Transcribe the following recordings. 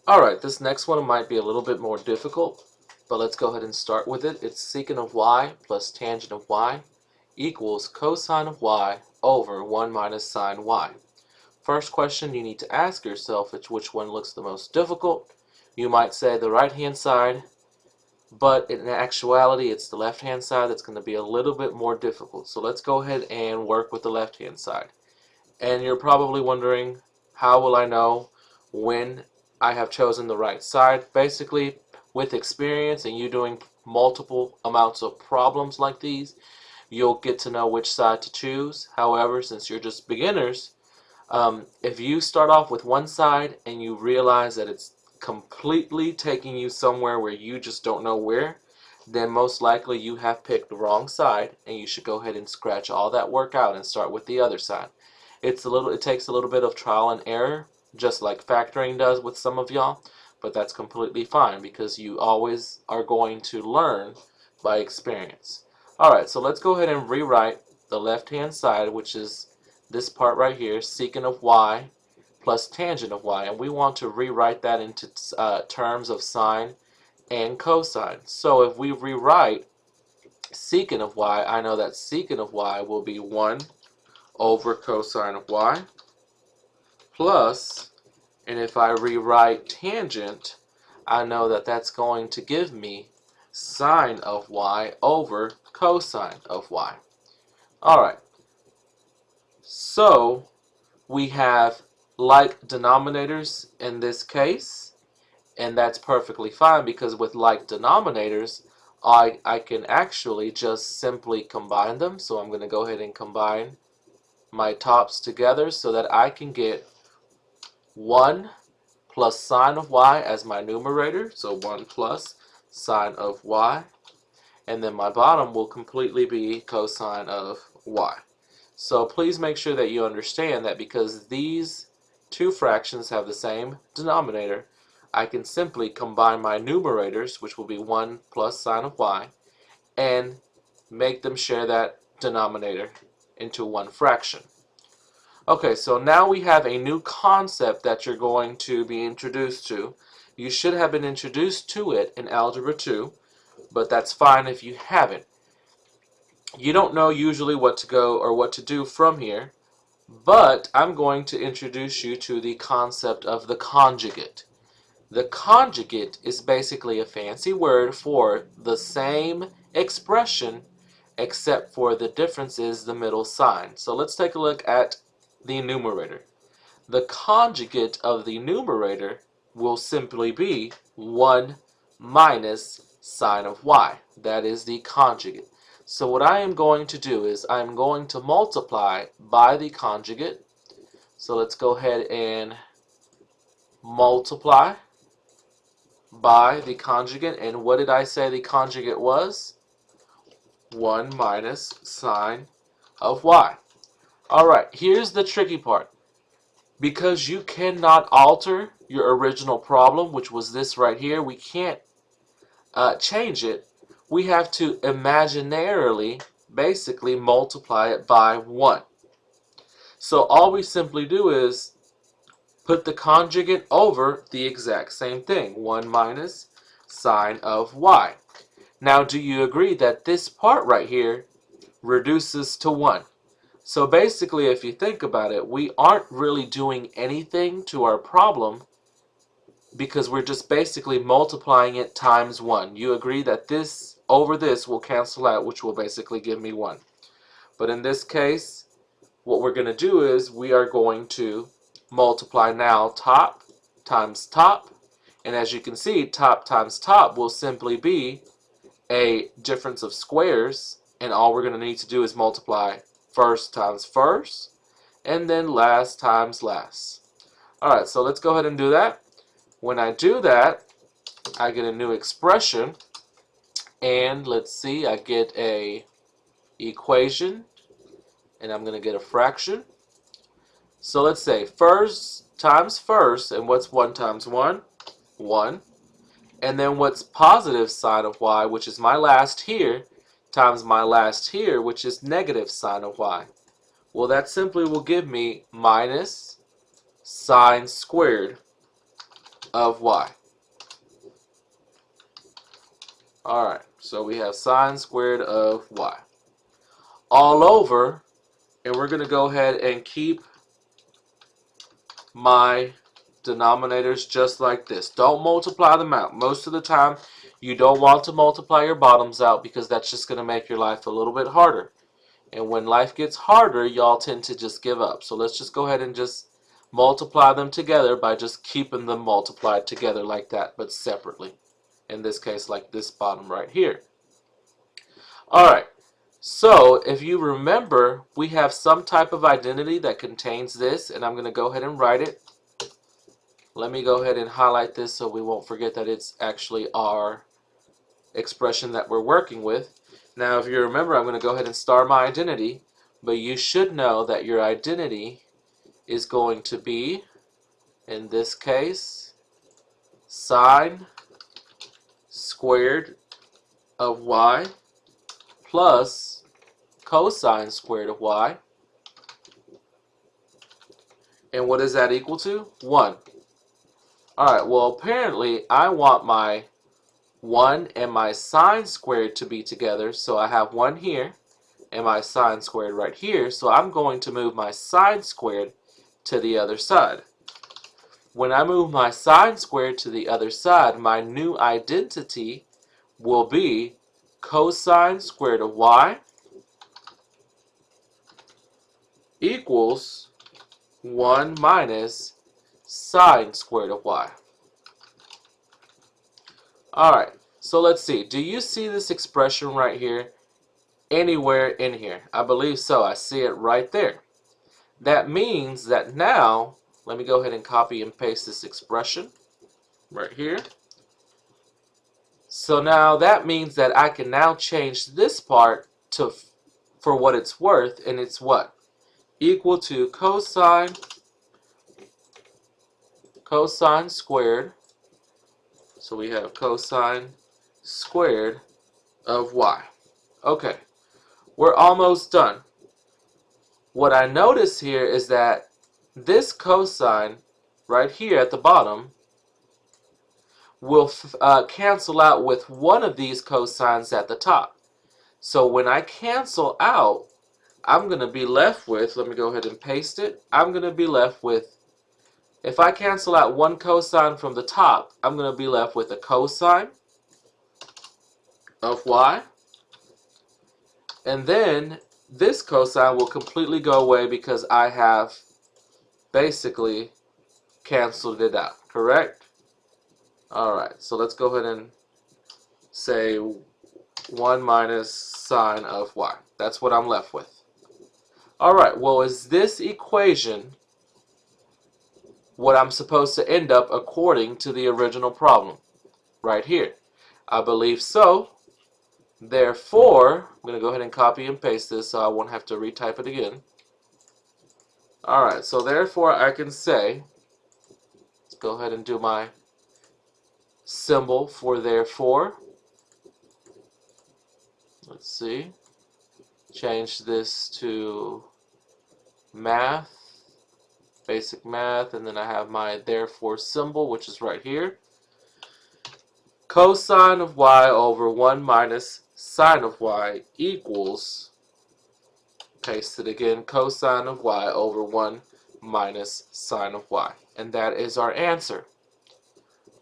Alright, this next one might be a little bit more difficult, but let's go ahead and start with it. It's secant of y plus tangent of y equals cosine of y over 1 minus sine y. First question you need to ask yourself is which one looks the most difficult. You might say the right-hand side, but in actuality it's the left-hand side that's going to be a little bit more difficult. So let's go ahead and work with the left-hand side. And you're probably wondering, how will I know when I have chosen the right side? Basically, with experience and you doing multiple amounts of problems like these, you'll get to know which side to choose. However, since you're just beginners, if you start off with one side and you realize that it's completely taking you somewhere where you just don't know where, then most likely you have picked the wrong side, and you should go ahead and scratch all that work out and start with the other side. It takes a little bit of trial and error, just like factoring does with some of y'all, but that's completely fine because you always are going to learn by experience. Alright, so let's go ahead and rewrite the left-hand side, which is this part right here, secant of y plus tangent of y, and we want to rewrite that into terms of sine and cosine. So if we rewrite secant of y, I know that secant of y will be 1 over cosine of y plus, and if I rewrite tangent, I know that that's going to give me sine of y over cosine of y. Alright, so we have like denominators in this case, and that's perfectly fine because with like denominators, I can actually just simply combine them. So I'm going to go ahead and combine my tops together so that I can get 1 plus sine of y as my numerator, so 1 plus sine of y, and then my bottom will completely be cosine of y. So please make sure that you understand that because these two fractions have the same denominator, I can simply combine my numerators, which will be 1 plus sine of y, and make them share that denominator into one fraction. Okay, so now we have a new concept that you're going to be introduced to. You should have been introduced to it in Algebra 2, but that's fine if you haven't. You don't know usually what to go or what to do from here, but I'm going to introduce you to the concept of the conjugate. The conjugate is basically a fancy word for the same expression, except for the difference is the middle sign. So let's take a look at the numerator. The conjugate of the numerator will simply be 1 minus sine of y. That is the conjugate. So what I am going to do is I'm going to multiply by the conjugate. So let's go ahead and multiply by the conjugate. And what did I say the conjugate was? 1 minus sine of y. Alright, here's the tricky part. Because you cannot alter your original problem, which was this right here, we can't change it. We have to imaginarily basically multiply it by 1. So all we simply do is put the conjugate over the exact same thing, 1 minus sine of y. Now, do you agree that this part right here reduces to 1? So basically, if you think about it, we aren't really doing anything to our problem because we're just basically multiplying it times 1. You agree that this over this will cancel out, which will basically give me 1. But in this case, what we're going to do is we are going to multiply now top times top. And as you can see, top times top will simply be a difference of squares. And all we're going to need to do is multiply first times first, and then last times last. Alright, so let's go ahead and do that. When I do that, I get a new expression, and let's see, I get a equation, and I'm going to get a fraction. So let's say first times first, and what's 1 times 1? 1. And then what's positive sine of y, which is my last here, times my last here, which is negative sine of y. Well, that simply will give me minus sine squared of y. Alright, so we have sine squared of y. All over, and we're going to go ahead and keep my denominators just like this. Don't multiply them out. Most of the time, you don't want to multiply your bottoms out because that's just going to make your life a little bit harder. And when life gets harder, y'all tend to just give up. So let's just go ahead and just multiply them together by just keeping them multiplied together like that, but separately. In this case, like this bottom right here. Alright, so if you remember, we have some type of identity that contains this, and I'm going to go ahead and write it. Let me go ahead and highlight this so we won't forget that it's actually our expression that we're working with. Now, if you remember, I'm going to go ahead and star my identity, but you should know that your identity is going to be, in this case, sine squared of y plus cosine squared of y. And what is that equal to? 1. Alright, well apparently I want my 1 and my sine squared to be together, so I have 1 here and my sine squared right here, so I'm going to move my sine squared to the other side. When I move my sine squared to the other side, my new identity will be cosine squared of y equals 1 minus sine squared of y. Alright, so let's see. Do you see this expression right here anywhere in here? I believe so. I see it right there. That means that now, let me go ahead and copy and paste this expression right here. So now that means that I can now change this part to for what it's worth, and it's what? Equal to cosine squared. So we have cosine squared of y. Okay, we're almost done. What I notice here is that this cosine right here at the bottom will cancel out with one of these cosines at the top. So when I cancel out, I'm going to be left with, let me go ahead and paste it, I'm going to be left with, if I cancel out one cosine from the top, I'm going to be left with a cosine of y, and then this cosine will completely go away because I have basically canceled it out, correct? Alright, so let's go ahead and say 1 minus sine of y. That's what I'm left with. Alright, well, is this equation what I'm supposed to end up according to the original problem? Right here. I believe so. Therefore, I'm going to go ahead and copy and paste this so I won't have to retype it again. Alright, so therefore I can say, let's go ahead and do my symbol for therefore. Let's see. Change this to math, basic math, and then I have my therefore symbol, which is right here. Cosine of y over 1 minus sine of y equals, paste it again, cosine of y over 1 minus sine of y. And that is our answer.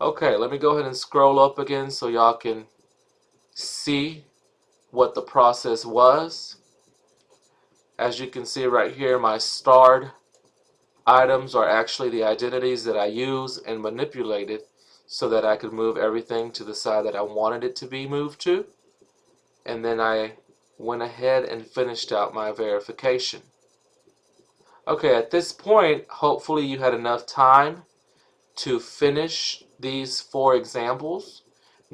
Okay, let me go ahead and scroll up again so y'all can see what the process was. As you can see right here, my starred items are actually the identities that I use and manipulated so that I could move everything to the side that I wanted it to be moved to. And then I went ahead and finished out my verification. Okay, at this point, hopefully you had enough time to finish these 4 examples.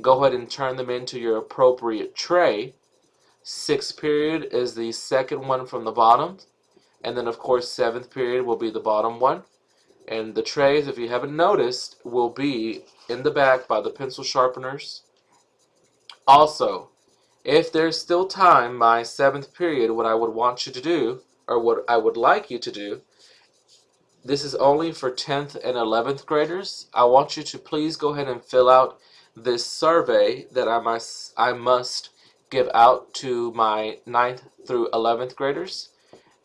Go ahead and turn them into your appropriate tray. 6th period is the second one from the bottom, and then of course 7th period will be the bottom one, and the trays, if you haven't noticed, will be in the back by the pencil sharpeners. Also, if there's still time, my 7th period, what I would want you to do, or what I would like you to do, This is only for 10th and 11th graders. I want you to please go ahead and fill out this survey that I must give out to my 9th through 11th graders,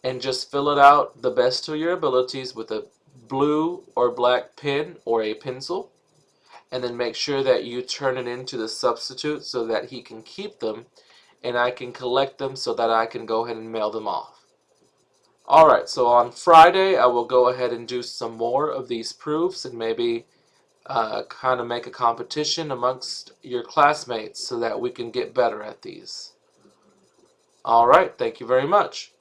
and just fill it out the best of your abilities with a blue or black pen or a pencil, and then make sure that you turn it into the substitute so that he can keep them and I can collect them so that I can go ahead and mail them off. Alright, so on Friday I will go ahead and do some more of these proofs and maybe kind of make a competition amongst your classmates so that we can get better at these. Alright, thank you very much.